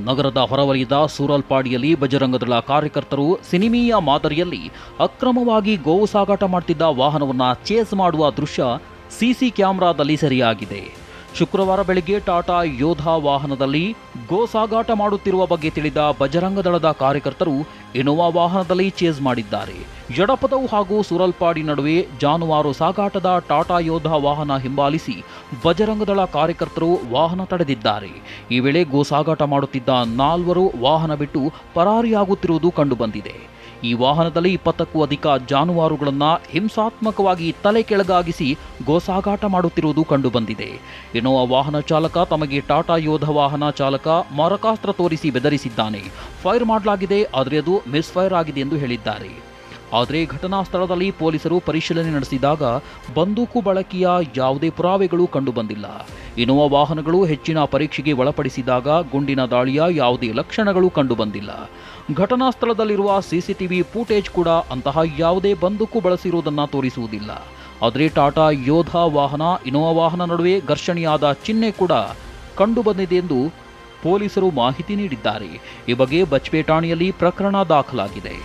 ನಗರದ ಹೊರವಲಯದ ಸೂರಲ್ಪಾಡಿಯಲ್ಲಿ ಬಜರಂಗದಳ ಕಾರ್ಯಕರ್ತರು ಸಿನಿಮೀಯ ಮಾದರಿಯಲ್ಲಿ ಅಕ್ರಮವಾಗಿ ಗೋವು ಸಾಗಾಟ ಮಾಡುತ್ತಿದ್ದ ವಾಹನವನ್ನು ಚೇಸ್ ಮಾಡುವ ದೃಶ್ಯ ಸಿಸಿ ಕ್ಯಾಮೆರಾದಲ್ಲಿ ಸೆರೆಯಾಗಿದೆ. ಶುಕ್ರವಾರ ಬೆಳಗ್ಗೆ ಟಾಟಾ ಯೋಧಾ ವಾಹನದಲ್ಲಿ ಗೋ ಸಾಗಾಟ ಮಾಡುತ್ತಿರುವ ಬಗ್ಗೆ ತಿಳಿದ ಬಜರಂಗದಳದ ಕಾರ್ಯಕರ್ತರು ಇನೋವಾ ವಾಹನದಲ್ಲಿ ಚೇಸ್ ಮಾಡಿದ್ದಾರೆ. ಜಡಪದವು ಹಾಗೂ ಸೂರಲ್ಪಾಡಿ ನಡುವೆ ಜಾನುವಾರು ಸಾಗಾಟದ ಟಾಟಾ ಯೋಧಾ ವಾಹನ ಹಿಂಬಾಲಿಸಿ ಬಜರಂಗದಳ ಕಾರ್ಯಕರ್ತರು ವಾಹನ ತಡೆದಿದ್ದಾರೆ. ಈ ವೇಳೆ ಗೋ ಸಾಗಾಟ ಮಾಡುತ್ತಿದ್ದ 4 ವಾಹನ ಬಿಟ್ಟು ಪರಾರಿಯಾಗುತ್ತಿರುವುದು ಕಂಡುಬಂದಿದೆ. ಈ ವಾಹನದಲ್ಲಿ 20ಕ್ಕೂ ಅಧಿಕ ಜಾನುವಾರುಗಳನ್ನು ಹಿಂಸಾತ್ಮಕವಾಗಿ ತಲೆ ಕೆಳಗಾಗಿಸಿ ಗೋಸಾಗಾಟ ಮಾಡುತ್ತಿರುವುದು ಕಂಡುಬಂದಿದೆ. ಇನೋವಾ ವಾಹನ ಚಾಲಕ ತಮಗೆ ಟಾಟಾ ಯೋಧ ವಾಹನ ಚಾಲಕ ಮಾರಕಾಸ್ತ್ರ ತೋರಿಸಿ ಬೆದರಿಸಿದ್ದಾನೆ, ಫೈರ್ ಮಾಡಲಾಗಿದೆ, ಆದರೆ ಅದು ಮಿಸ್ಫೈರ್ ಆಗಿದೆ ಎಂದು ಹೇಳಿದ್ದಾರೆ. ಆದರೆ ಘಟನಾ ಸ್ಥಳದಲ್ಲಿ ಪೊಲೀಸರು ಪರಿಶೀಲನೆ ನಡೆಸಿದಾಗ ಬಂದೂಕು ಬಳಕೆಯ ಯಾವುದೇ ಪುರಾವೆಗಳು ಕಂಡುಬಂದಿಲ್ಲ. ಇನೋವಾ ವಾಹನಗಳು ಹೆಚ್ಚಿನ ಪರೀಕ್ಷೆಗೆ ಒಳಪಡಿಸಿದಾಗ ಗುಂಡಿನ ದಾಳಿಯ ಯಾವುದೇ ಲಕ್ಷಣಗಳು ಕಂಡುಬಂದಿಲ್ಲ. ಘಟನಾ ಸ್ಥಳದಲ್ಲಿರುವ ಸಿಸಿಟಿವಿ ಫೂಟೇಜ್ ಕೂಡ ಅಂತಹ ಯಾವುದೇ ಬಂದೂಕು ಬಳಸಿರುವುದನ್ನು ತೋರಿಸುವುದಿಲ್ಲ. ಆದರೆ ಟಾಟಾ ಯೋಧಾ ವಾಹನ ಇನೋವಾ ವಾಹನ ನಡುವೆ ಘರ್ಷಣೆಯಾದ ಚಿಹ್ನೆ ಕೂಡ ಕಂಡುಬಂದಿದೆ ಎಂದು ಪೊಲೀಸರು ಮಾಹಿತಿ ನೀಡಿದ್ದಾರೆ. ಈ ಬಗ್ಗೆ ಬಜ್ಪೆ ಠಾಣೆಯಲ್ಲಿ ಪ್ರಕರಣ ದಾಖಲಾಗಿದೆ.